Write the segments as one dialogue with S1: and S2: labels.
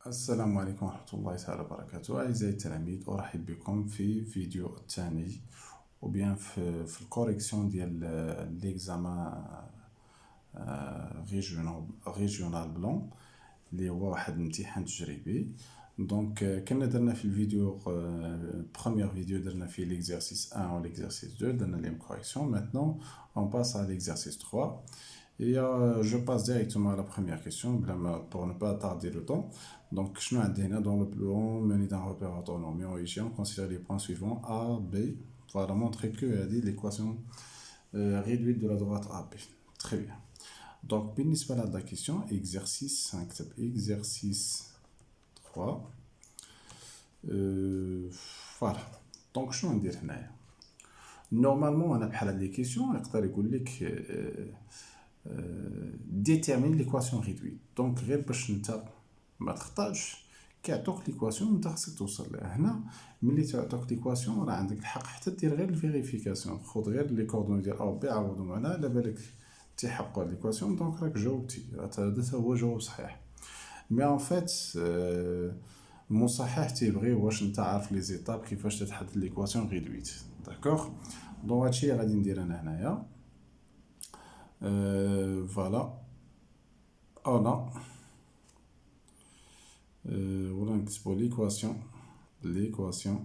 S1: السلام عليكم ورحمة الله تعالى وبركاته. أعزائي التلاميذ، أرحب بكم في فيديو الثاني وبيان في الكوريكسيون ديال ليكزامان ريجيونال بلون اللي هو واحد الامتحان تجريبي. دونك كنا درنا في الفيديو بروميير فيديو درنا فيه ليكزارسيس 1 و ليكزارسيس 2 درنا ليهم كوريكسيون. ماتنون on passe à l'exercice 3 et je passe directement à la première question pour ne pas tarder le temps. Donc, je suis dans le plan menu d'un repère orthonormé ici, on considère les points suivants A, B. Voilà, montrer que l'équation réduite de la droite AB. Très bien. Donc, بالنسبة à la question, exercice 5, exercice 3. Voilà. Donc, je suis ندير هنايا. Normalement, on a بحال هاد les questions, يقدر يقول لك détermine l'équation réduite. Donc, غير باش نتا ما تخطاش كيعطوك ليكواسيون نتا خصك توصل لها. هنا ملي تعطوك ليكواسيون راه عندك الحق حتى دير غير الفيريفيكاسيون، خذ غير لي كوردوني ديال او بي عوضهم معنا على بالك تيحققوا هاد ليكواسيون. دونك راك جاوبتي، هذا هو جواب صحيح. مي ان فيت المصحح تيبغي واش نتا عارف لي زيتاب كيفاش تتحدد ليكواسيون ريدويت. داكوغ، دونك هادشي اللي غادي ندير انا هنايا. فوالا انا ولا نكتبو l'équation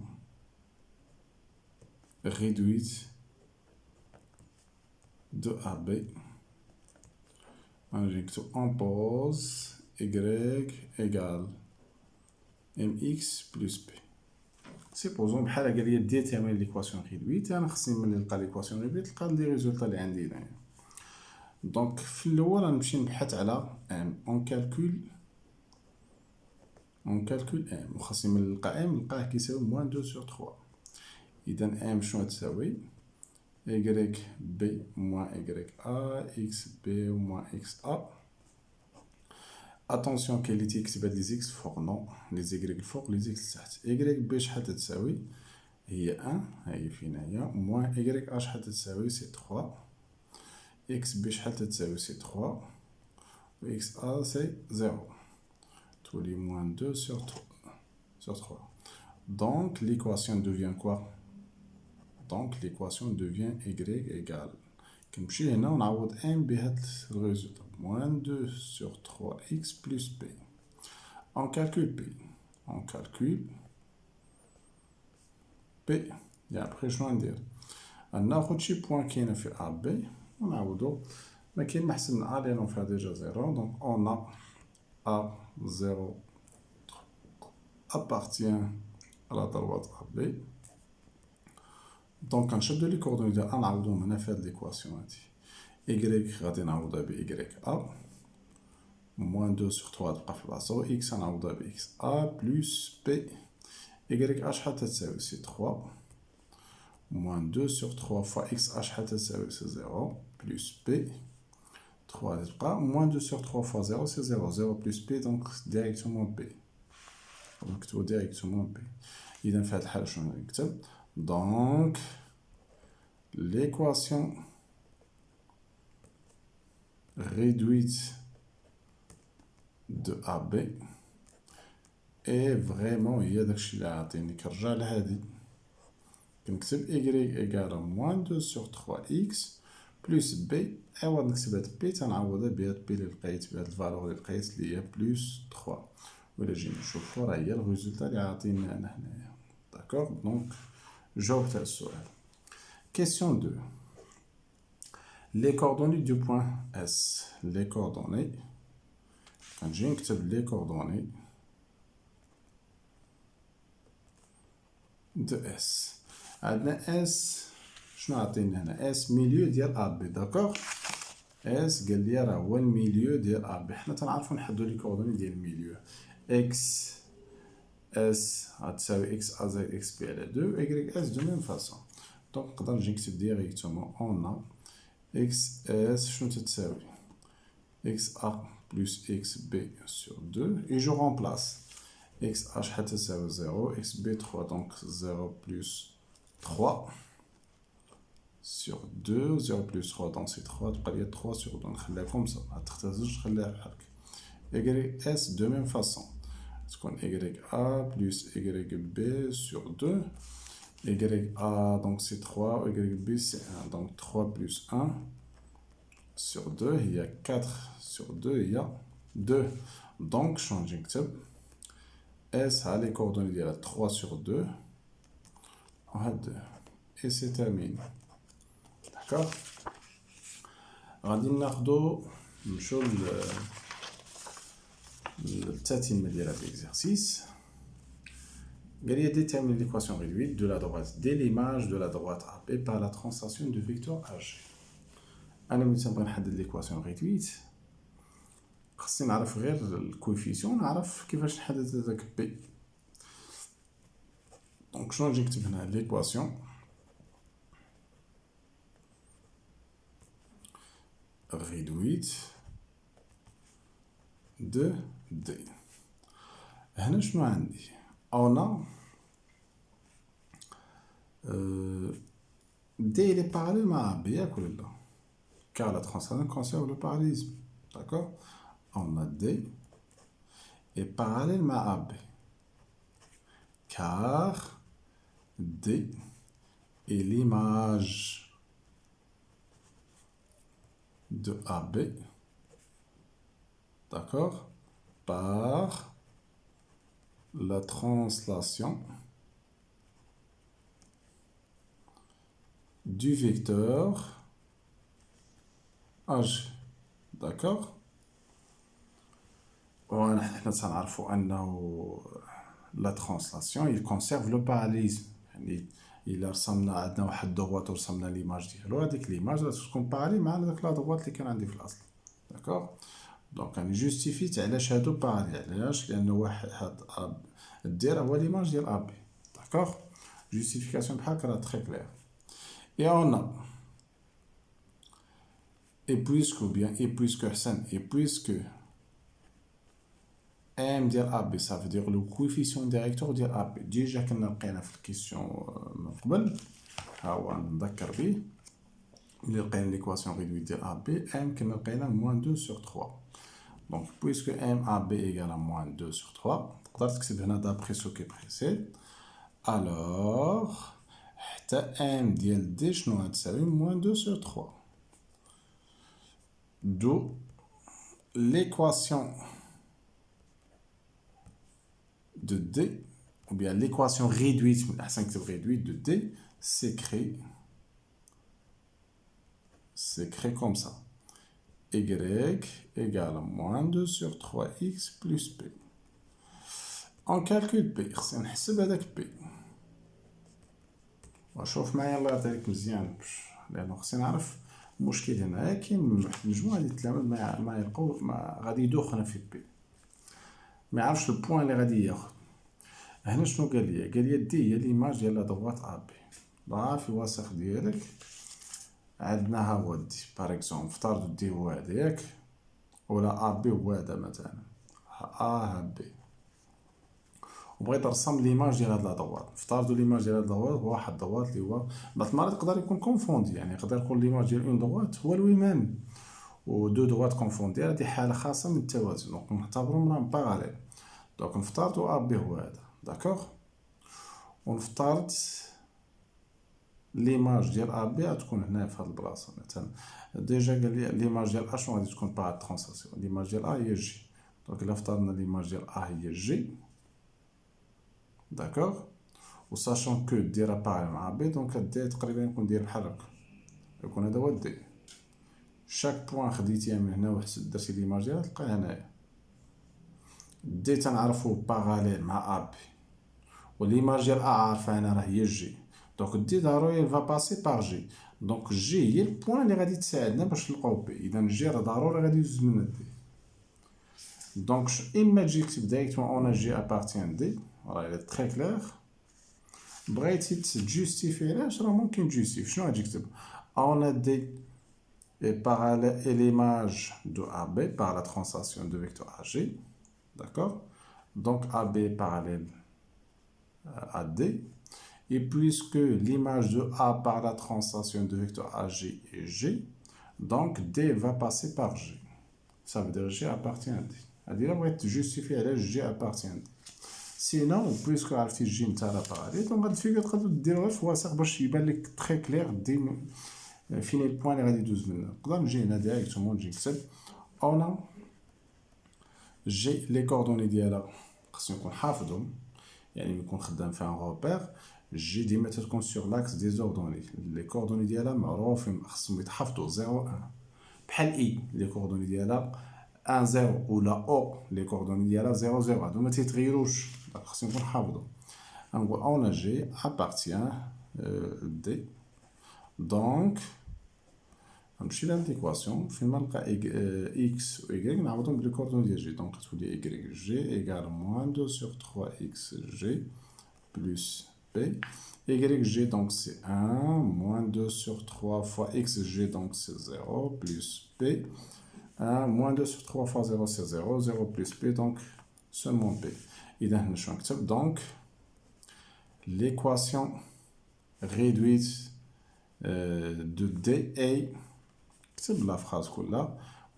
S1: réduite de AB. On pose y égale mx plus b. Supposons بحال قال لي détermine l'équation réduite، انا خصني ملي نلقى l'équation réduite نلقى لي ريزولطا اللي عندي هنايا. دونك في الاول غنمشي نبحث على m. on calcule m، وخاصني ملي نلقى m نلقاه كيساوي moins 2 sur 3. إذا m شنو تساوي y b moins y a x b moins x a. attention كاين اللي تيكتب هاد لي x فوق، نو لي y الفوق لي x لتحت. y b شحال تساوي هي 1، هاي فين هي، moins y a شحال تساوي سي 3، x b شحال تساوي سي 3، و x a سي 0. تولي moins 2 sur 3. Donc l'équation devient quoi? Donc l'équation devient y égale. كنمشي هنا ونعوض m بهاد الريزولطا moins 2 sur 3x plus b. On calcule b. et après شنو ندير؟ ناخد شي بوان كاينه في a b ونعوضو. ما كاين ما احسن من a لأنه فيها ديجا 0. donc on a a0 appartient à la droite AB. دونك كنشدو لي كوردوني ديال ا نعوضوهم هنا في هاد ليكواسيون هادي. y غادي نعوضها ب y a moins 2 sur 3 تبقى في بلاصتها، و x غنعوضها ب x a plus b. y a شحال تساوي سي 3 moins 2 sur 3 fois x a شحال تساوي سي 0 plus b. 3 تبقى moins 2 sur 3 fois 0 c'est 0. 0 plus b donc directement b. نكتبو directement b. إذا في هاد الحالة شنو نكتب؟ donc l'équation réduite de AB est vraiment هي داكشي اللي عاطيني. كنرجع لهادي كنكتب y égale moins 2 sur 3x plus b. عوض نكتب هاد b تنعوضها بهاد b اللي لقيت، بهاد الفالور اللي لقيت اللي هي بلوس 3. ولا جينا نشوفو راه هي الريزولطا اللي عاطيني انا هنايا. داكوغ، دونك جاوبت على السؤال. Question 2. Les coordonnées du point S. Les coordonnées. كنجي نكتب les coordonnées de S. عندنا S شنو عاطينا هنا؟ S ميليو ديال AB. داكوغ، S قال لي راه هو الميليو ديال AB. حنا تنعرفو نحدو لي كوردوني ديال الميليو. X S غتساوي x a زائد x b على 2 y s de même façon. دونك نقدر نجي نكتب ديريكتومون on a x s شنو تتساوي x a plus x b sur 2 et je remplace x a شحال تساوي 0 x b 3 donc 0 plus 3 sur 2 0 plus 3 donc c'est 3 تبقى لي 3 sur 2 نخليها كوم سا ما تختزلش خليها بحالك. y s de même façon تكون YA plus YB sur 2. YA, donc c'est 3, YB c'est 1. Donc 3 plus 1 sur 2, il y a 4 sur 2, il y a 2. Donc, changer S a les coordonnées de 3 sur 2. On a 2. Et c'est terminé. D'accord? غادي ناخدو نمشيو للتتمة ديال هاد l'exercice. Il y a déterminer l'équation réduite de la droite dès l'image de la droite AB par la translation du vecteur AG. أنا ملي تنبغي نحدد l'équation réduite خصني نعرف غير الكويفيسيون نعرف كيفاش نحدد هذاك بي. دونك شنو نجي نكتب هنا l'équation réduite de D. هنا شنو عندي؟ on a D il est parallèle à B ياك ولا لا؟ car la translation conserve le parallélisme. D'accord? On a D est parallèle à AB car D est l'image de AB, d'accord, par la translation du vecteur AG. D'accord? ونحن سنعرفوا أنه la translation il conserve le parallélisme. يعني إلا رسمنا عندنا واحد دوات ورسمنا ليماج ديالو هذيك ليماج غادي تكون باراليل مع داك لا دوات اللي كان عندي في الأصل. داكوغ؟ دونك يعني جوستيفيت علاش هادو باراليل. علاش؟ لأن واحد هاد دي راه هو ليماج ديال أبي. داكوغ؟ جوستيفيكاسيون بحال هكا راه تخي كلير. Et on a et puisque ou bien et puisque Hassan et puisque M ديال AB ça veut dire le coefficient directeur ديال AB ديجا كنا لقينا في الكيسيون من قبل ها هو نذكر به ملي لقينا ليكواسيون ريدويت ديال AB M كنا لقينا موان 2 sur 3 donc puisque M AB égale à moins 2 sur 3 تقدر تكتب هنا d'après ce qui précède alors حتى M ديال D شنو غتساوي moins 2 sur 3 d'où l'équation de D, ou bien l'équation réduite, réduite de D, s'écrit comme ça. Y égale à moins 2 sur 3x plus P. On calcule P, نحسب هذاك P. وشوف معايا الله يرضي عليك مزيان لأنه خصني نعرف المشكل هنا كاين مجموعة ديال التلاميذ ما يلقاو غادي يدوخنا في بي ما يعرفش البوان اللي غادي ياخد. هنا شنو قال لي؟ قال لي دي هي ليماج ديال لا دوات ابي ضع في الوسخ ديالك عندنا ها هو دي باغ اكزومبل افترضوا دي هو هذا ياك ولا ابي هو هذا مثلا ها بي وبغيت نرسم ليماج ديال هاد لا دوات. افترضوا ليماج ديال هاد الدوات هو واحد الدوات اللي هو بعض المرات يقدر يكون كونفوندي يعني يقدر يكون ليماج ديال اون دوات هو الويمان و دو دوات كونفوندي هادي حاله خاصه من التوازن دونك نعتبرهم راهم باراليل. دونك نفترضوا ابي هو هذا داكوغ ونفترض ليماج ديال ابي غتكون هنا في هاد البلاصه مثلا ديجا قال لي ليماج ديال ا شنو غادي تكون باغ ترانسلاسيون ليماج ديال ا هي جي دونك الا افترضنا ليماج ديال ا هي جي داكوغ و ساشون كو دي راه باغي مع بي دونك دي تقريبا يكون داير بحال هكا يكون هذا هو دي شاك بوين خديتيها من هنا وحسب درتي ليماج ديالها تلقاها هنايا دي تنعرفو باراليل مع ابي وليماج ديال ا عارفه انا راه هي جي دونك دي ضروري فا باسي باغ جي دونك جي هي البوين اللي غادي تساعدنا باش نلقاو بي اذا جي راه ضروري غادي يجوز من دي دونك اما تجي تكتب دايريكتومون اون جي ابارتيان دي راه الى تري كلير بغيتي تجوستيفي علاش راه ممكن تجوستيفي شنو غادي تكتب اون دي est parallèle et l'image de AB par la translation de vecteur AG. D'accord? Donc AB est parallèle à D. Et puisque l'image de A par la translation de vecteur AG est G, donc D va passer par G. Ça veut dire G appartient à D. C'est-à-dire que G appartient à D. سينو بويسكو عرفتي الجي نتاع لاباري دونك هاد الفيغور تقدروا ديروا غير في وسط باش يبان لك تري كلير دي فين البوان اللي غادي يدوز منه. نقدر نجي هنا ديريكتومون نجي نكتب اون جي لي كوردوني ديالها خصني نكون حافظهم، يعني نكون خدام فيها روبير. جي ديما تكون سور لاكس دي زوردوني، لي كوردوني ديالها معروفين خصهم يتحفظوا 0 1 بحال اي لي كوردوني ديالها 1 0 ولا او لي كوردوني ديالها 0 0 هادو ما تيتغيروش، خصني نكون حافظهم. نقول اون جي ابارتيان دي دونك نمشي لهاد ليكواسيون فين ما نلقى اكس و اي نعوضهم بلي كوردوني ديال جي، دونك تولي اي جي ايكال موان 2 sur 3 اكس جي بلس بي. y g donc c'est 1 moins 2 sur 3 fois x g donc c'est 0 plus p. 1 moins 2 sur 3 fois 0 c'est 0, 0 plus p donc seulement p. Et donc l'équation réduite de dA, c'est la phrase là.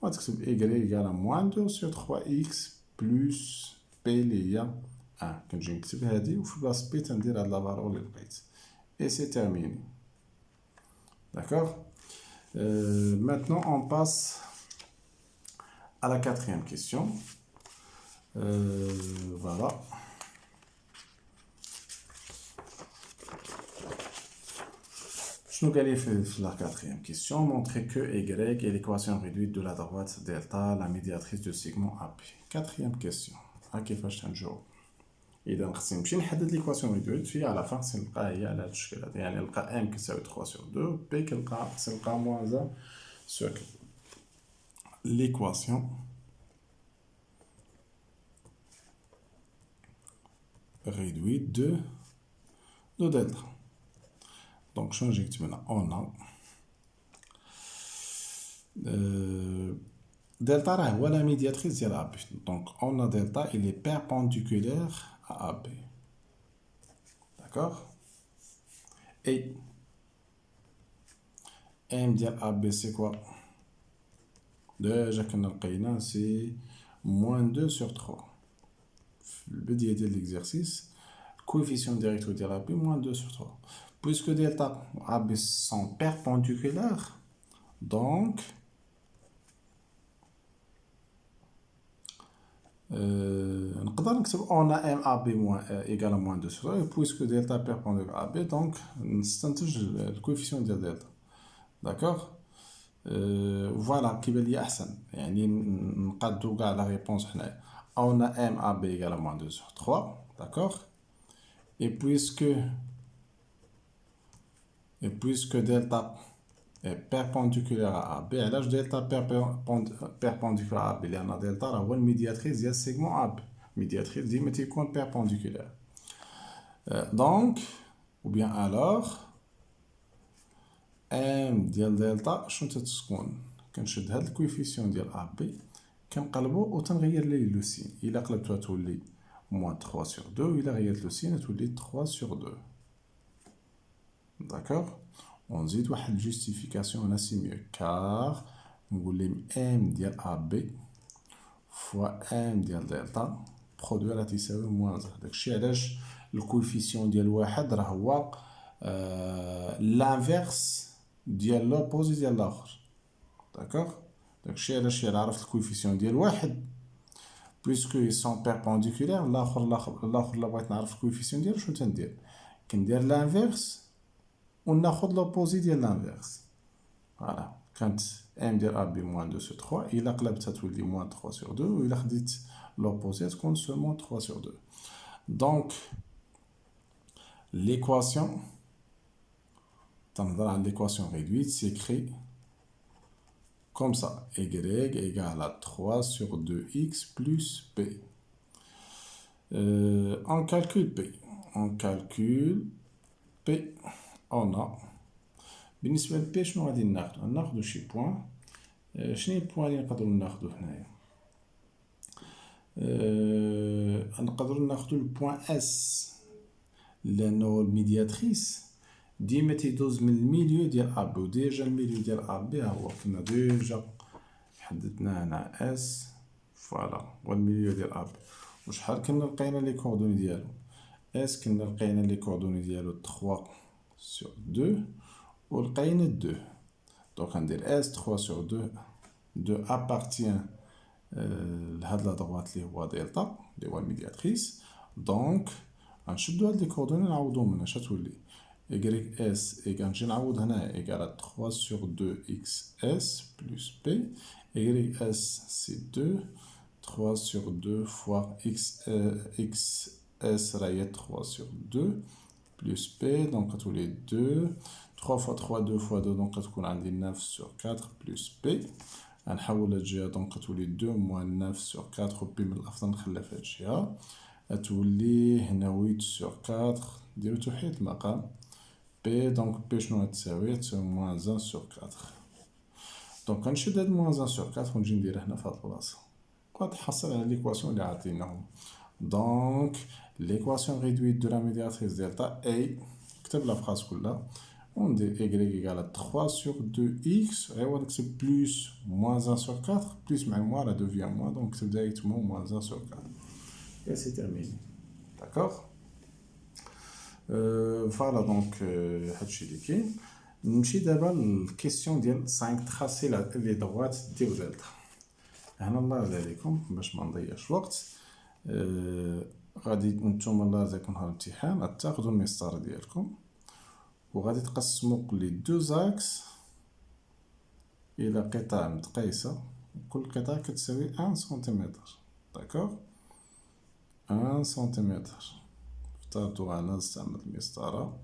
S1: On va y égale à moins 2 sur 3x plus p lié 1. Quand je n'écris pas dit, il faut que je peux dire la valeur de et c'est terminé. D'accord. Maintenant, on passe à la quatrième question. Voilà. Je nous gagne la quatrième question. Montrer que y est l'équation réduite de la droite delta, la médiatrice du segment AP. Quatrième question. À qui faut-je t'enjouer? إذا خصني نمشي نحدد ليكواسيون ريدويت في على فان خصني نلقاها هي على هاد الشكل هذا، يعني نلقى ام كتساوي 3 sur 2 بي كنلقى خصني نلقى موان 1 sur ليكواسيون ريدويت دو دلتا. دونك شنو نجي نكتب هنا اون delta راه هو لا ميدياتريس ديال AB. Donc on a delta, il est perpendiculaire à AB. D'accord. Et M ديال AB c'est quoi? Déjà qu'on a لقينا c'est moins 2 sur 3. Le بداية ديال l'exercice, coefficient direct ديال AB moins 2 sur 3. Puisque delta AB sont perpendiculaires, donc نقدر نكتب on a MAB égal à moins 2 sur 3 puisque delta perpendiculaire à AB donc نستنتج الكوفيسيون ديال دلتا. داكوغ. فوالا كيبان لي احسن، يعني نقادو كاع لا ريبونس حنايا on a MAB égal à moins 2 sur 3. D'accord. Et puisque delta est perpendiculaire à AB, alors delta perpendiculaire à AB, il y a delta هو الميدياتريس ديال السيغمون AB. médiatrice ديما تيكون perpendiculaire. Donc ou bien alors M ديال دلتا شنو تتكون؟ كنشد هاد الكويفيسيون ديال AB كنقلبو و تنغير ليه لو سين. الا قلبتوها تولي moins 3 sur 2 و الا غيرت لو سين تولي 3 sur 2. D'accord. On زيد واحد الجوستيفيكاسيون هنا سي ميو كار نقول لهم ام ديال AB فوا ام ديال دلتا برودوي راه تيساوي موان 1. داكشي علاش الكويفيسيون ديال واحد راه هو لانفيرس ديال لوبوزي ديال الاخر. داكوغ. داكشي علاش الا عرفت الكويفيسيون ديال واحد بويسكو ils sont perpendiculaires الاخر الا بغيت نعرف الكويفيسيون ديالو شنو تندير؟ كندير لانفيرس وناخذ لوبوزي ديال لانفيرس. فوالا كانت ام ديال AB moins 2 sur 3 الا قلبتها تولي moins 3 sur 2 و الا خديت l'opposé تكون seulement 3 sur 2. Donc l'équation تنهضر على l'équation réduite s'écrit comme ça y égale à 3 sur 2x plus p. On calcule p. On a بالنسبة ل P شنو غادي ناخدو؟ ناخدو شي بوان. شنو هي البوان اللي نقدرو ناخدو هنايا؟ نقدرو ناخدو البوان اس لأنو الميدياتريس ديما تيدوز من الميليو ديال AB و ديجا الميليو ديال AB ها هو كنا ديجا حددناه هنا اس. فوالا هو الميليو ديال AB وشحال كنا لقينا لي كوردوني ديالو اس كنا لقينا لي كوردوني ديالو 3 sur 2 ولقينا 2. دونك غندير اس 3 sur 2 2 appartient لهاد لا droite اللي هو دلتا اللي هو الميدياتريس. دونك غنشدو هاد لي كوردوني نعوضوهم هنا اش تولي y s ايكال نجي نعوض هنا ايكال 3 sur 2 x s plus p y s c'est 2 3 sur 2 fois x s راهي 3 sur 2 plus p donc غتولي 2 3 fois 3 2 fois 2 donc غتكون عندي 9 sur 4 plus p غنحول هاد الجهة دونك غتولي 2 moins 9 sur 4 و p من الأفضل نخليها في هاد الجهة غتولي هنا 8 sur 4 نديرو توحيد المقام p donc p شنو غتساوي moins 1 sur 4. دونك غنشد هاد moins 1 sur 4 ونجي نديرها هنا في هاد البلاصة وغتحصل على ليكواسيون اللي عاطيناهم. دونك l'équation réduite de la médiatrice delta A كتب لا فراس كلها وندير y égale 3 sur 2x غير نكتب plus moins 1 sur 4 plus مع moins راه devient moins donc نكتب directement moins 1 sur 4 et c'est terminé. D'accord. Voilà donc هادشي اللي كاين. نمشي دابا للكيسيون ديال 5 تراسي لي دروات ديال دلتا. هنا الله يرضي عليكم باش ما نضيعش الوقت غادي نتوما الله يرضيكم نهار الامتحان غتاخدو المسطره ديالكم وغادي تقسموا لي دو زاكس الى قطع متقايسه كل قطعه كتساوي 1 سنتيمتر. داكوغ 1 سنتيمتر. اختارتو انا نستعمل المسطره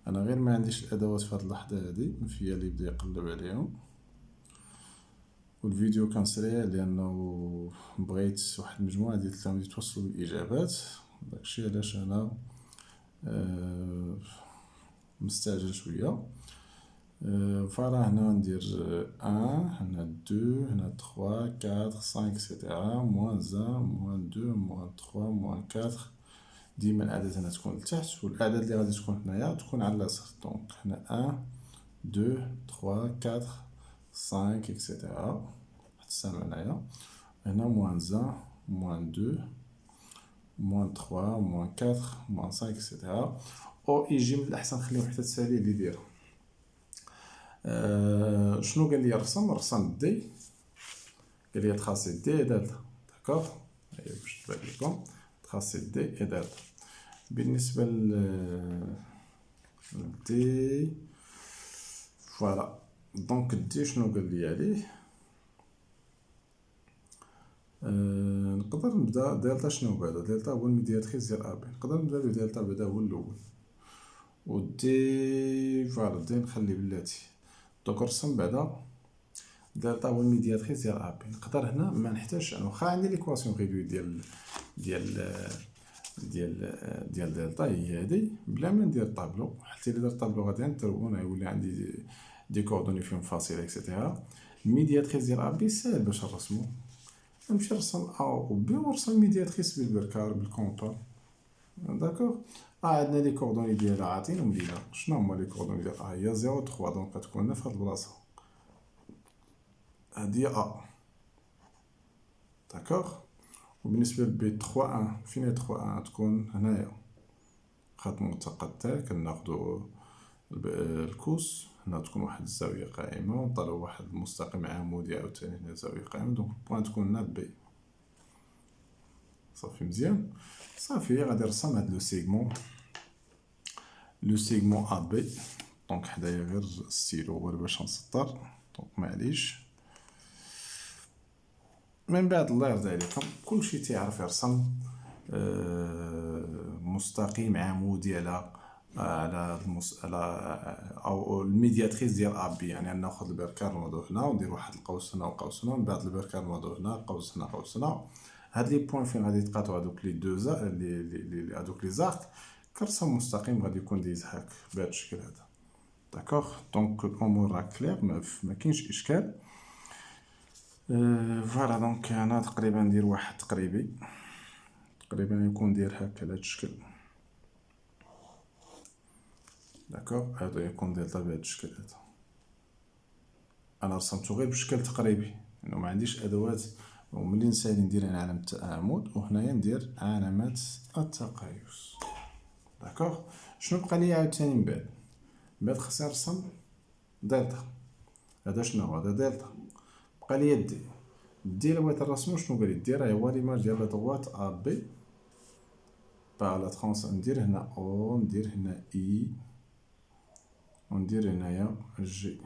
S1: انا غير ما عنديش الادوات في هاد اللحظه هادي فيا اللي بدا يقلب عليهم والفيديو كان سريع لانه بغيت واحد المجموعه ديال التلاميذ يتوصلوا بالاجابات داكشي علاش انا مستعجل شويه. فوالا هنا ندير 1 هنا 2 هنا 3 4 5 اكسيتيرا موان 1 موان 2 موان 3 موان 4 ديما الاعداد هنا تكون لتحت والاعداد اللي غادي تكون هنايا تكون على اليسار. دونك هنا 1 2 3 4 5 اكسيتيرا حتى السامع هنايا. هنا موان 1 موان 2 موان 3 موان 4 موان 5 اكسيتيرا او يجي من الاحسن نخليهم حتى التسالي اللي دايره. شنو قال لي رسم دي قال لي تراسي دي اي دلتا. داكوغ هيا باش تبان لكم تراسي دي اي دلتا. بالنسبه ل دي فوالا دونك دي شنو قال لي عليه نقدر نبدا دلتا شنو بعدا دلتا هو الميدياتريس ديال ا بي نقدر نبدا بدلتا بعدا هو الاول و دي فوالا دي نخلي بلاتي. دونك نرسم بعدا دلتا هو الميدياتريس ديال ا بي. نقدر هنا ما نحتاجش انا واخا عندي ليكواسيون ريدوي ديال دلتا هي هادي بلا ما ندير طابلو حتى الا درت طابلو غادي نترون يولي عندي دي كوردوني فيهم فاصله اكسيتيرا. الميدياتريس ديال ا بي ساهل باش نرسمو نمشي نرسم ا و بي ونرسم الميدياتريس بالبركار بالكونطور. داكوغ عندنا لي كوردوني ديالها عاطينهم لينا شنو هما لي كوردوني ديال ا هي 0 3 دونك غتكون هنا في هاد البلاصه هادي ا. داكوغ وبالنسبه لبي 3 1 فين هي 3 1 تكون هنايا خط متقطع كناخدو الكوس هنا تكون واحد الزاويه قائمه ونطلعو واحد المستقيم عمودي عاوتاني هنا زاويه قائمه دونك البوان تكون هنا بي. صافي مزيان صافي غادي نرسم هاد لو سيغمون ا بي. دونك حدايا غير ستيلو هو باش نسطر دونك معليش. من بعد الله يرضي عليكم كلشي تيعرف يرسم مستقيم عمودي على او الميدياتريس ديال ا بي يعني ناخذ البركار نوضو هنا وندير واحد القوس هنا وقوس هنا من بعد البركار نوضو هنا قوس هنا قوس هنا. هاد لي بوين فين غادي يتقاطعوا هادوك لي دو لي هادوك لي زارك كرسم مستقيم غادي يكون دايز هاك بهاد الشكل هذا. داكوغ دونك الامور راه كلير ما كاينش اشكال. فوالا دونك انا تقريبا ندير واحد تقريبا يكون ندير هكا بهاد الشكل. داكوغ هذا يكون دلتا بهاد الشكل هذا. انا رسمته غير بشكل تقريبي لانه ما عنديش ادوات وملي نسالي ندير هنا علامة التعامد وهنايا ندير علامات التقايس. داكوغ. شنو بقى لي عاوتاني من بعد خصني نرسم دلتا. هذا شنو هو؟ هذا دلتا. بقى لي دي. دي اللي بغيت نرسمو شنو قال لي دير؟ هو ليماج ديال لا droite ا بي باغ لا ترونس. ندير هنا او، ندير هنا اي، وندير هنايا جي.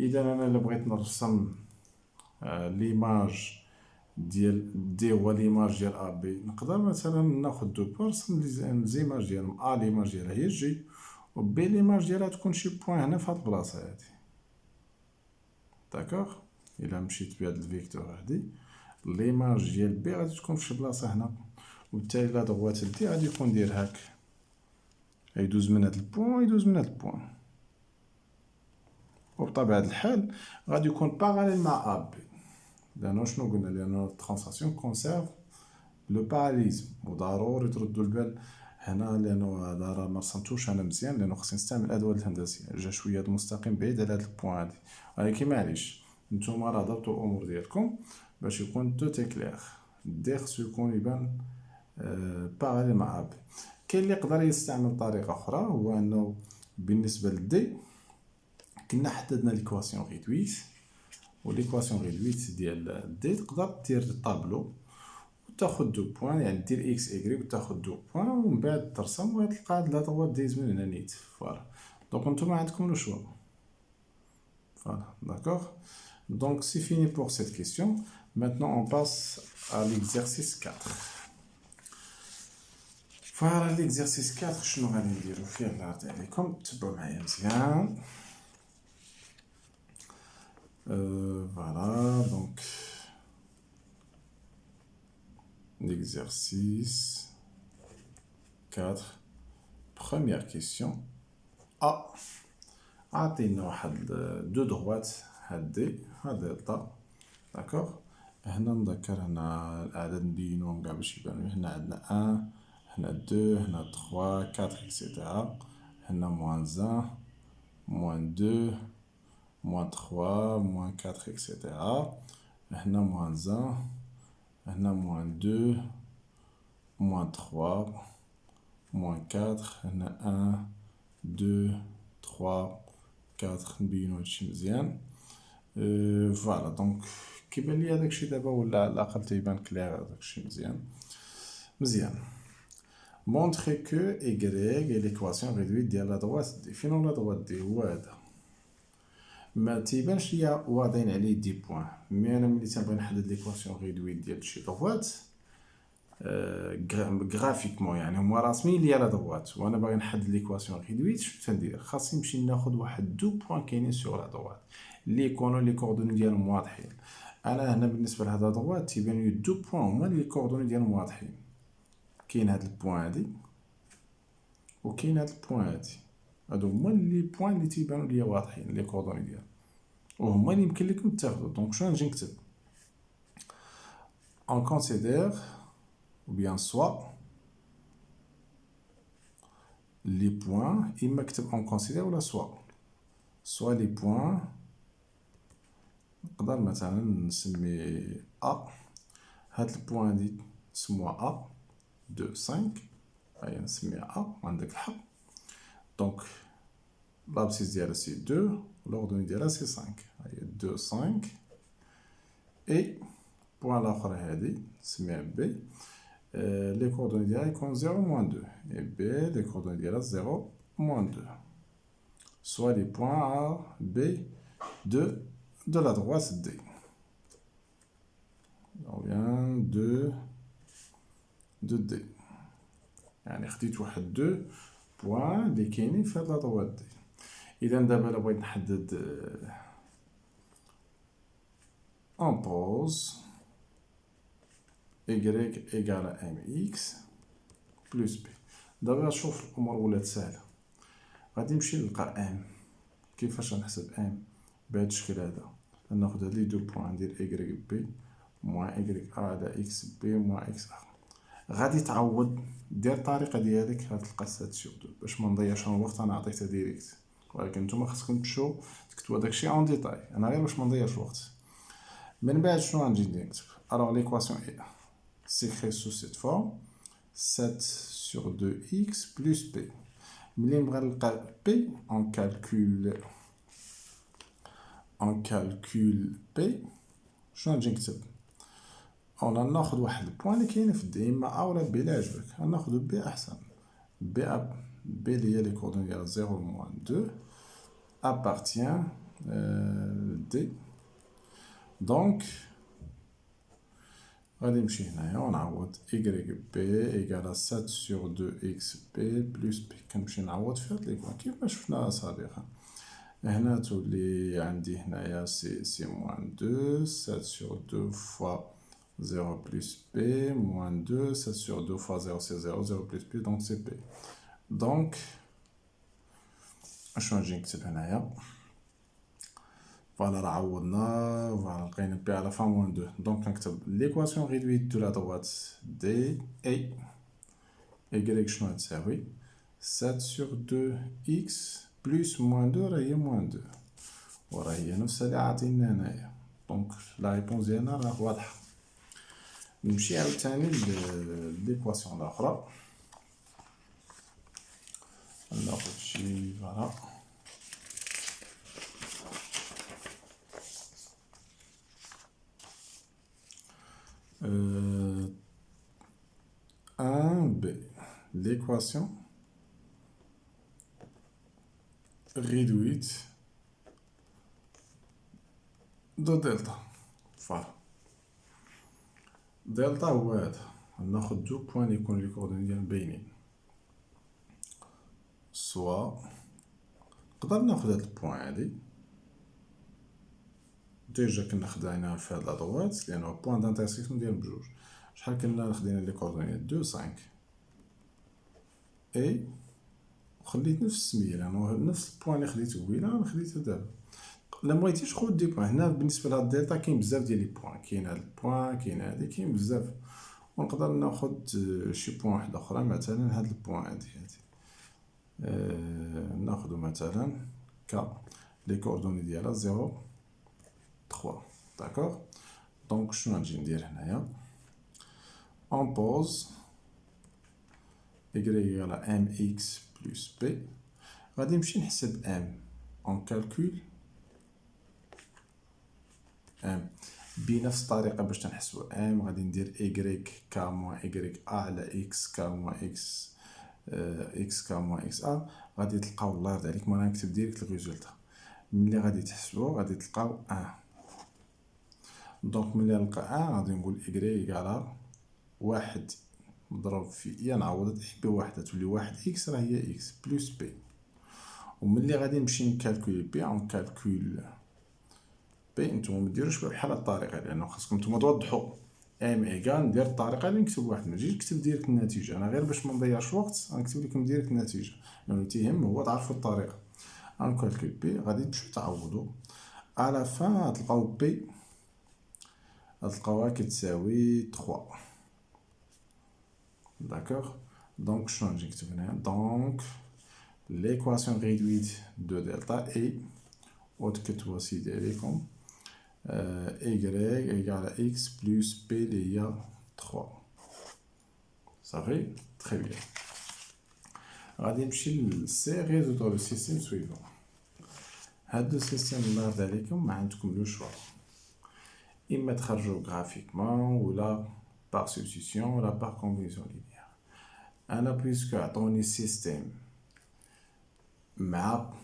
S1: اذا انا الا بغيت نرسم ليماج ديال دي هو ليماج ديال ا بي، نقدر مثلا ناخد دو بوان نرسم ليماج ديالهم. ا ليماج ديالها هي جي، و بي ليماج ديالها تكون شي بوان هنا في هاد البلاصه هادي. داكوغ. الا مشيت بهاد الفيكتور هادي ليماج ديال بي غادي تكون في شي بلاصه هنا، وبالتالي لا دغوات دي غادي يكون دير هاك، يدوز من هاد البوان ويدوز من هاد البوان، وبطبيعة الحال غادي يكون باراليل مع ا بي. لأنه شنو قلنا؟ لأنه الترانسلاسيون كونسيرف لو باراليزم، وضروري تردو البال هنا لأنه هذا راه مرسمتوش أنا مزيان، لأنه خصني نستعمل الأدوات الهندسية. جا شوية هاد المستقيم بعيد على هاد البوان هادي، ولكن معليش نتوما راه ضبطو الأمور ديالكم باش يكون تو تيكلير. دي خصو يكون يبان باراليل مع ا بي. كاين اللي يقدر يستعمل طريقة أخرى، هو أنه بالنسبة لدي كنا حددنا ليكواسيون ريدويت، و ليكواسيون ريدويت ديال دي تقدر دير طابلو وتاخد دو بوان، يعني دير اكس ايكغيك وتاخد دو بوان ومن بعد ترسم وغتلقى هاد لا droite دايز من هنا نيت. فوالا. دونك نتوما عندكم لو شوا. فوالا. داكوغ. دونك سي فيني بور سيت كيسيون. Maintenant on passe à l'exercice 4. فوالا l'exercice 4 شنو غادي نديرو فيه؟ الله يرضي عليكم تبعو معايا مزيان. Voilà, donc l'exercice 4, première question. A. عطينا واحد دو دغوات هاد دي هاد دلتا. داكوغ. هنا نذكر هنا الاعداد نبينوهم كاع باش يبانو. هنا عندنا 1، هنا 2، هنا 3، 4 اكسيتيرا. هنا موان 1، موان 2، moins 3, moins 4, etc. هنا moins 1, هنا moins 2, moins 3, moins 4, هنا 1, 2, 3, 4. نبينو هادشي مزيان. فوالا. دونك كيبان ليا داكشي دابا ولا على الأقل تيبان كلير داكشي مزيان. Montrer que y est l'équation réduite ديال لا droite دي. فين لا droite دي؟ هو هذا. ما تيبانش ليا واضحين عليه دي بوان، مي انا ملي تنبغي نحدد ليكواسيون ريدويت ديال شي دغوات غرافيكمون، يعني هما راسمين ليا لا دغوات وانا باغي نحدد ليكواسيون ريدويت، شنو تندير؟ خاصني نمشي ناخد واحد دو بوان كاينين سور لا دغوات اللي يكونوا لي كوردوني ديالهم واضحين. انا هنا بالنسبه لهاد لا دغوات تيبان لي دو بوان هما لي كوردوني ديالهم واضحين. كاين هاد البوان هادي وكاين هاد البوان هادي، هادو هما لي بوان اللي تيبانوا ليا واضحين لي كوردوني ديالهم، وهما اللي يمكن لكم تاخدو. دونك شنو نجي نكتب؟ on considère ou bien soit les points. إما كتب on considère ولا soit les points. نقدر مثلا نسمي A. هاد البوان هادي نسموها A 2 5. هيا نسميها A، عندك الحق. دونك l'abscisse ديالها سي 2 والأوردوني ديالها سي 5. هيا 2 5 اي بوان الاخر هادي نسميها بي. لي كوردوني ديالها يكون 0 موان 2 اي بي لي كوردوني ديالها 0 موان 2. سوا لي بوان ا بي de la droite D. On vient de D. يعني خديت واحد 2 بوان اللي كاينين في هاد لا droite D. إذا دابا إلا بغيت نحدد on pose y égale à mx plus b. دابا شوف الأمور ولات ساهلة. غادي نمشي نلقى ام. كيفاش غنحسب ام؟ بهاد الشكل هذا. ناخد هاد لي دو بوان ندير y بي موان y على اكس بي موان اكس ا. غادي تعوض دير الطريقة ديالك غتلقى ساتسيون دو باش ما نضيعش الوقت. أنا عطيتها ديريكت، ولكن نتوما خاصكم تمشيو تكتبوا داكشي اون ديتاي. أنا غير باش ما نضيعش الوقت. من بعد شنو غنجي نكتب؟ alors l'équation est s'écrit sous cette forme 7 sur 2x plus p. ملي نبغي نلقى p on calcule p شنو غنجي نكتب؟ انا ناخذ واحد البوان اللي كاين في دي اما ا ولا بي اللي عجبك، غناخذ بي احسن. بي اللي هي لي كوردوني ديال 0 موان 2 appartient d. دونك غادي نمشي هنايا ونعوض y b égale 7 sur 2x b plus b. كنمشي نعوض في هاد ليكوان كيف ما شفنا سابقا. هنا تولي عندي هنايا سي موان 2 7 sur 2 fois 0 plus p moins 2 7 sur 2 fois 0 c'est 0 0 plus p donc c'est p. donc شنو نجي نكتب هنايا؟ فوالا راه عوضنا فوالا لقينا بي على فا موان 2. دونك كنكتب ليكواسيون ريدويت دو لا droite دي اي y شنو تساوي 7 sur 2x plus moins 2 راه هي moins 2 وراه هي نفسها اللي عاطينا هنايا. دونك لا ريبونس ديالنا راه واضحه. نمشي عاوتاني ليكواسيون الاخرى ناخد شي فوالا un b l'équation réduite de delta. فوالا دلتا هو هذا. ناخد دو بوان اللي يكونوا لي كوردوني ديالهم باينين. سوا نقدر ناخد هاد البوان هادي ديجا كنا خديناها في هاد لادروات لانه بوان دانترسيكسيون ديال بجوج. شحال كنا خدينا لي كوردوني 2 5 اي وخليت نفس السميه لانه نفس البوان اللي خديته قبيله انا خديته دابا. لا بغيتيش خود دي بوان هنا بالنسبه لهاد الدلتا كاين بزاف ديال لي بوان كاين هاد البوان كاين هادي كاين بزاف ونقدر ناخد شي بوان واحد اخرى مثلا هاد البوان هادي ناخدو مثلا ك لي كوردوني ديالها 0 3 داكوغ. دونك شنو غنجي ندير هنايا on pose y égale mx plus p. غادي نمشي نحسب m on calcule m بنفس الطريقه باش تنحسبو m غادي ندير y k moins y a على x k moins x x k moins x a. غادي تلقاو الله يرضي عليك ما غنكتب ديريكت الريزولتا ملي غادي تحسبو غادي تلقاو 1. دونك ملي نلقى 1 غادي نقول y égale واحد مضروب في نعوض بواحد تولي واحد x راه هي x بلس b. وملي غادي نمشي نكالكولي بي اون كالكول بي نتوما مديروش بحال هاد الطريقه لانه خاصكم نتوما توضحوا ام ايكال ندير الطريقه اللي نكتب واحد ما نجيش نكتب ديريكت النتيجه. انا غير باش ما نضيعش وقت غنكتب لكم ديريكت النتيجه لانه تيهم هو تعرفوا الطريقه. ان كالكول بي غادي تمشيو تعوضوا على فان تلقاو بي تلقاوها كتساوي 3 داكوغ. دونك شنو نجي نكتب هنا دونك l'équation réduite de delta est autre que voici ديالكم y égale à x plus p اللي هي 3. صافي très bien. غادي نمشي للسي résoudre le système suivant. هاد السيستم الله يرضي عليكم ما عندكم لو شوا اما تخرجوا graphiquement ولا par substitution ولا par convolution linéaire. انا بويسكو عطوني سيستيم مع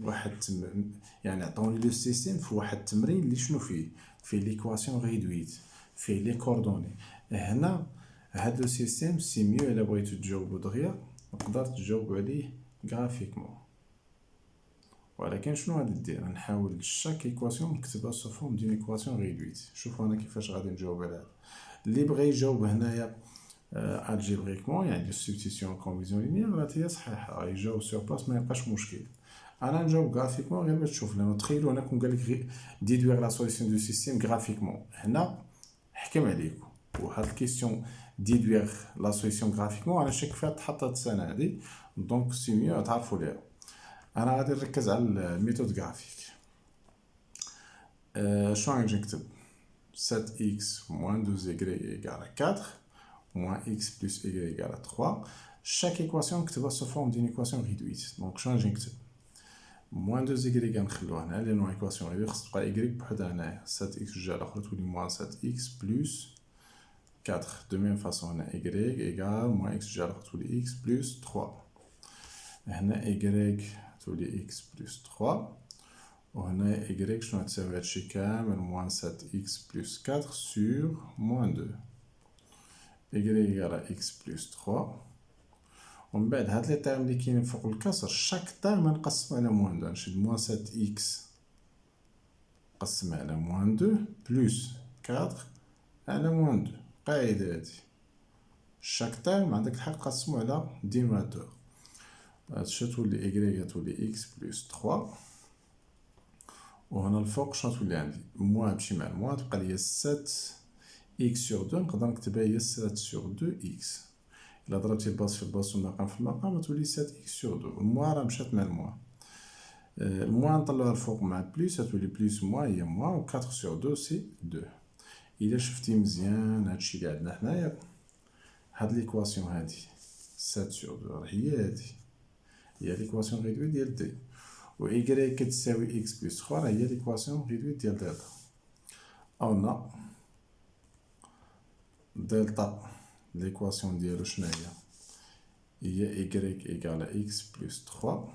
S1: واحد يعني عطوني لو سيستيم في واحد التمرين اللي شنو فيه ليكواسيون ريدويت فيه لي كوردوني. هنا هاد لو سيستيم سي ميو الا بغيتو تجاوبو دغيا تقدر تجاوب عليه غرافيكمون. ولكن شنو غادي دير نحاول شاك ايكواسيون نكتبها سو فورم دون ايكواسيون ريدويت. شوفوا انا كيفاش غادي نجاوب على هذا. اللي بغى يجاوب هنايا الجبريكمون يعني سبستيسيون كونفيزيون لينيير راه هي صحيحه يجاوب سور بلاص ما يبقاش مشكل. انا نجاوب غرافيكمون غير باش تشوف لانه تخيلوا انا كون قال لك ديدوير لا سوليسيون دو سيستيم غرافيكمون هنا حكم عليكم. وهاد الكيستيون ديدوير لا سوليسيون غرافيكمون انا شك فيها تحط هاد السنه هادي دونك سي ميو تعرفوا ليها. انا غادي نركز على الميثود غرافيك. شنو غادي نكتب 7x moins 2y égale à 4 moins x plus y égale à 3. Chaque équation نكتبها sous forme d'une équation réduite. Donc شنو غادي نكتب moins 2y غنخلوها هنا لأنو équation غير خص تبقى y بوحدها هنايا 7x الجهة الأخرى تولي moins 7x plus 4. De même façon هنا y égale moins x الجهة الأخرى تولي x plus 3. هنا y تولي x plus 3. وهنا y شنو تساوي هادشي كامل moins 7x plus 4 sur moins 2. y égale à x plus 3. ومن بعد هاد لي تيرم اللي كاينين فوق الكسر شاك تيرم نقسمو على موان 2. نشد moins 7x نقسمها على moins 2 plus 4 على moins 2. قاعدة هادي شاك تيرم عندك الحق تقسمو على دينوميناتور. هادشي تولي y تولي x plus 3. وهنا الفوق شنو تولي عندي موان تمشي مع الموان تبقى ليا 7 x sur 2 نقدر نكتبها هي 7 sur 2 x. إلا ضربتي الباص في الباص والمقام في المقام تولي 7 x sur 2. الموان راه مشات مع الموان. الموان نطلعوها الفوق مع بليس تولي بليس موان هي موان و 4 sur 2 سي 2. إلا شفتي مزيان هادشي اللي عندنا هنايا هاد ليكواسيون هادي 7 sur 2 راه هي هادي هي ليكواسيون ريدوي ديال دي. و y كتساوي x plus 3 راه هي ليكواسيون ريدوي ديال دلتا. أو دلتا l'équation ديالو شنو هي y égale à x plus 3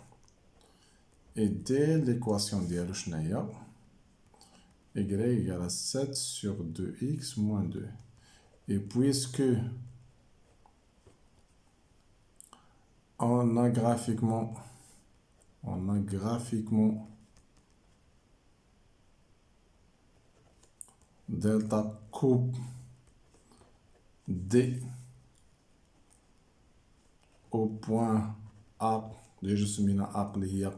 S1: et d l'équation ديالو شنو هي y égale à 7 sur 2x moins 2. Et puisque on a graphiquement delta coupe D au point A. déjà سمينا A اللي هي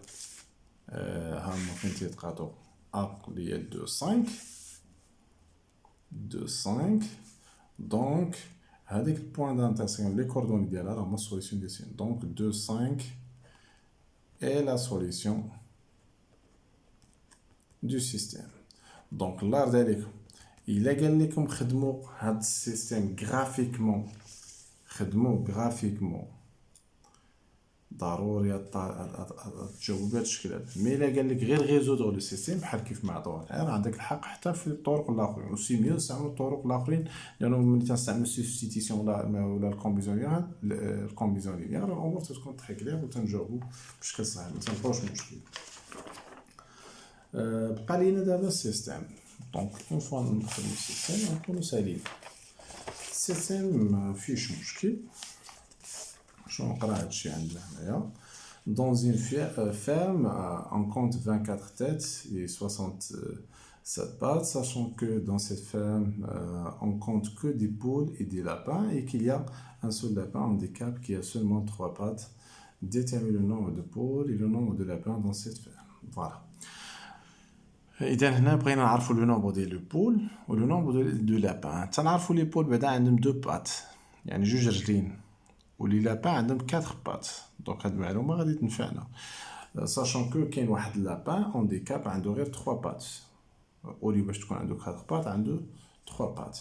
S1: هاهما فين تيتقاطعو A اللي هي 2 5 دونك هاديك البوان دانترسيكسيون لي كوردوني ديالها راهما السوليسيون ديال سين. دونك 2 5 est la solution du système. دونك الله يرضي عليكم إلا قال لكم خدموا هاد السيستيم غرافيكمون ضروري تجاوبوا بهاد الشكل هذا. مي الا قال لك غير ريزودغ لو سيستيم بحال كيف ما عطوه راه عندك الحق حتى في الطرق الاخرين. وسي ميو نستعملوا الطرق الاخرين لانه ملي تنستعملوا السبستيتيسيون ولا الكومبيزونيون راه الامور تتكون تري كلير وتنجاوبوا بشكل صحيح ما تنلقاوش مشكل. بقى لينا دابا السيستيم. دونك اون فوا نخدمو السيستيم نكونو سالين. السيستيم مافيهش مشكل. شنو نقرا هادشي عندنا هنايا. Dans une ferme, on compte 24 têtes et 67 pattes, sachant que dans cette ferme, on compte que des poules et des lapins et qu'il y a un seul lapin handicap qui a seulement 3 pattes. Détermine le nombre de poules et le nombre de lapins dans cette ferme. Voilà. إذا هنا بغينا نعرفو لو نومبر ديال لو بول و لو نومبر دو لابان. تنعرفو لي بول بعدا عندهم 2 بات يعني 2 رجلين و لي لابان عندهم 4 بات. دونك هاد المعلومه غادي تنفعنا ساشون كو كاين واحد لابان هانديكاب عنده غير 3 بات اولي باش تكون عنده 4 بات عنده 3 بات.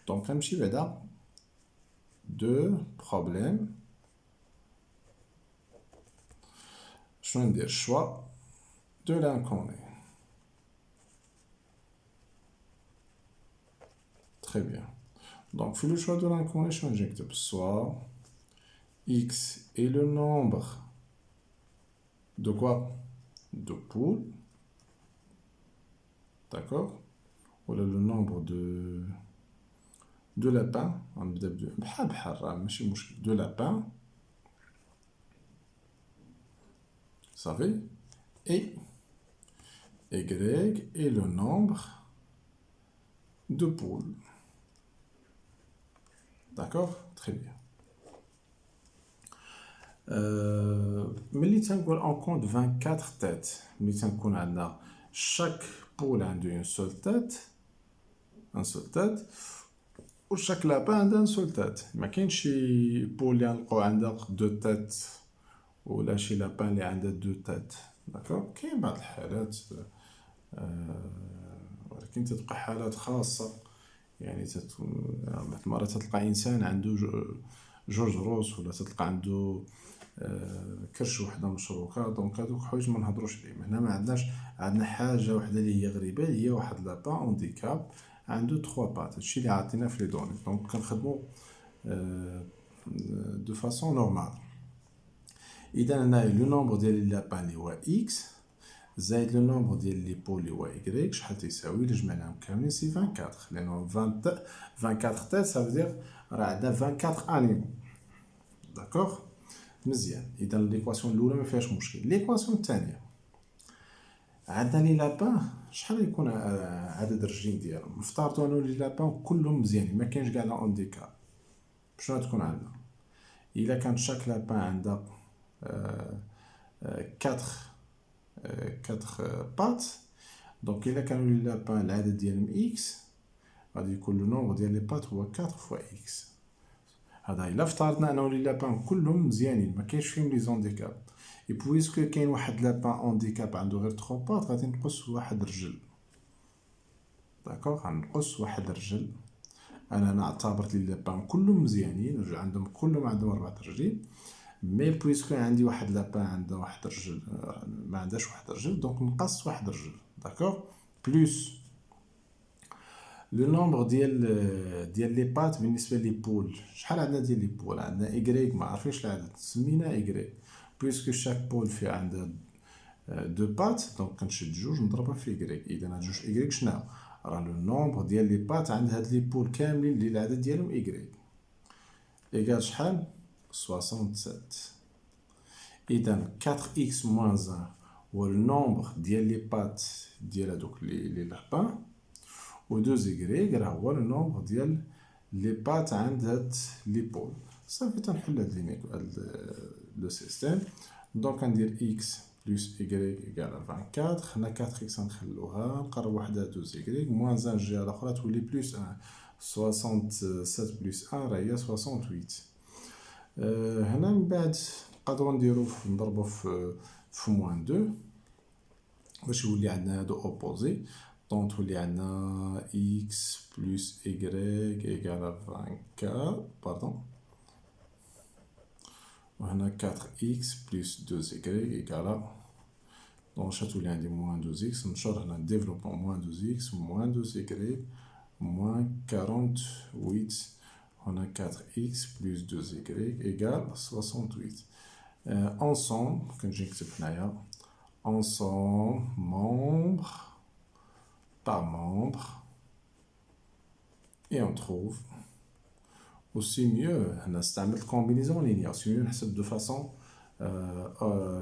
S1: دونك غنمشي بعدا دو بروبليم. شنو ندير شوا دو لانكوني. Très bien. Donc, pour le choix de l'inconnu, j'injecte soit x est le nombre de quoi? De poules. D'accord? Ou le nombre de lapins. De lapins. Vous savez? Et y est le nombre de poules. D'accord? Très bien. ملي تنقول on compte 24 têtes ملي تنكون عندنا chaque poule عنده une seule tête و chaque lapin عنده une seule tête. ما كاينش شي بول اللي نلقاو عندها 2 têtes ولا شي lapin اللي عنده 2 têtes. داكوغ كاين بعض الحالات ولكن تتبقى حالات خاصة، يعني مرات تلقى إنسان عنده جوج روس، ولا تلقى عنده كرش وحده مشروكه. دونك هادوك حوايج ما نهضروش عليهم هنا. ما عندناش، عندنا حاجه وحده اللي هي غريبه، اللي هي واحد لابان اونديكاب عنده 3 بات. هادشي اللي عاطينا في لي دوني. دونك كنخدمو دو فاسون نورمال. اذا هنا لو نومبر ديال لي لابان اللي هو اكس زائد لو نومبر ديال لي بول اللي هو ايكغيك، شحال تيساوي؟ اللي جمعناهم كاملين سي 24، لانه 24 تيت سافدير راه عندنا 24 انيمو. داكوغ، مزيان. اذا ليكواسيون الاولى ما فيهاش مشكل. ليكواسيون الثانيه، عندنا لي لابان شحال يكون عدد الرجلين ديالهم؟ نفترضوا انه لي لابان كلهم مزيانين، ما كاينش كاع لا اونديكاب. شنو تكون عندنا؟ الا كان شاك لابان عندها 4 بات، دونك الا كانوا لي لابان العدد ديالهم اكس، غادي يكون لو نومبر ديال لي بات هو 4 فوا اكس. هذا الا افترضنا انه لي لابان كلهم مزيانين، ما كاينش فيهم لي زونديكاب. اي بويسكو كاين واحد لابان اونديكاب عنده غير 3 بات، غادي نقص واحد رجل. داكوغ، غنقص واحد رجل. انا اعتبرت لي لابان كلهم مزيانين، عندهم 4 رجلين، مي بويسكو عندي واحد لابان عنده واحد رجل ما عندهاش واحد رجل، دونك نقص واحد رجل. داكوغ، بلوس لو نومبر ديال لي بات بالنسبه لي بول. شحال عندنا ديال لي بول؟ عندنا ايغريك، ما عارفينش العدد، سمينا ايغريك بويسكو شاك بول في عندها 2 بات، دونك كنشد جوج نضربها في ايغريك. اذا هاد جوج ايغريك شنو راه؟ لو نومبر ديال لي بات عند هاد لي بول كاملين اللي العدد ديالهم ايغريك. ايغال شحال؟ 67. اذا 4x موان 1 هو لو نومبر ديال لي بات ديال هادوك لي لابان، و 2 زيغريك راه هو لو نومبر ديال لي بات عند هاد لي بول. صافي تنحل هاد لو سيستيم. دونك ندير x بلس y ايكال 24. هنا 4x نخلوها، نقرب وحده 2 زيغريك موان 1 الجهه الاخرى تولي بلس 1. 67 بلس 1 راه هي 68. هنا من بعد نقدروا نديرو نضربو في موان 2 باش يولي عندنا هادو اوبوزي. دونك تولي عندنا x بلس y ايكال 24 باردون، وهنا 4x بلس 2y ايكال، دونك شتولي عندي موان 2x. نشر هنا ديفلوبمون موان 2x موان 2y موان 48. هنا 4x بلس 2y ايكال 68. ensemble كنجي نكتب هنايا ensemble membre par membre, et on trouve aussi mieux هنا استعملت combinaison linéaire. aussi mieux نحسب de façon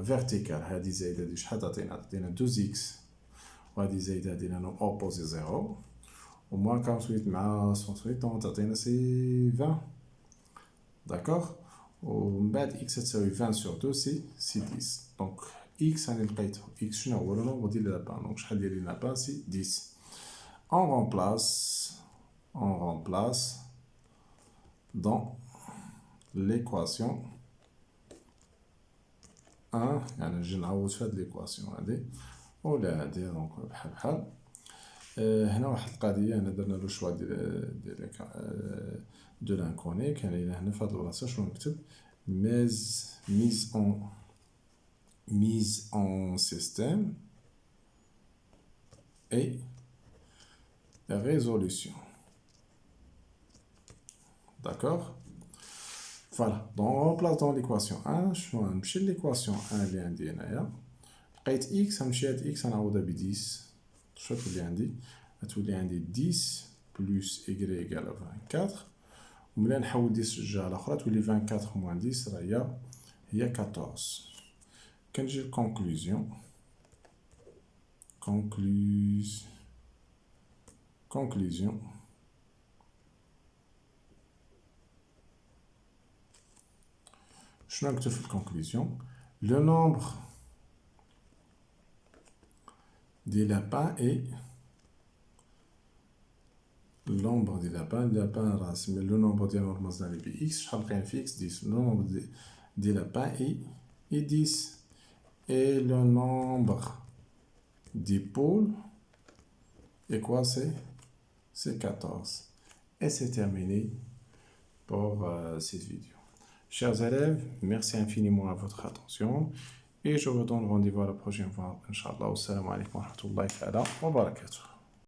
S1: verticale. هذه زائد هذه شحال تعطينا 2x، وهذه زائد هذه لأنه opposé 0، و moins 48 مع 68 دونك تعطينا سي 20. داكوغ، ومن بعد x تساوي 20 sur 2 سي 10. دونك x راني لقيته. x شنو هو؟ لو نومبر ديال لابان. دونك شحال ديال لابان؟ سي 10. on remplace dans l'équation 1. يعني نجي نعوض في هاد ليكواسيون هادي ولا هادي. دونك بحال بحال. هنا واحد القضيه، هنا درنا لو شوا ديال دو لانكوني. كان لينا هنا في هاد البلاصه شنو نكتب؟ mise en système et résolution. D'accord. Voilà, donc on remplace dans l'équation 1. شنو نمشي ليكواسيون 1 اللي عندي هنايا، لقيت x، نمشي هاد x نعوضها ب 10. شنو تولي عندي؟ تولي عندي 10 بلس y ايكال 24. وملي نحول 10 للجهه الاخرى تولي 24 موان 10 راه هي 14. كنجي الكونكلوزيون. شنو نكتب في الكونكلوزيون؟ لو نومبر دي لابان اي النومبر ديال لابان راه سمي لو نومبر ديال رمزنا ليه ب x. شحال كاين في x؟ 10. لو نومبر ديال لابان اي 10. et le nombre d'épaules Et quoi c'est 14. Et c'est terminé pour cette vidéo. Chers élèves, merci infiniment à votre attention. Et je vous donne rendez-vous à la prochaine fois, Inch'Allah. Assalamu alaikum wa rahmatullahi wa barakatuh.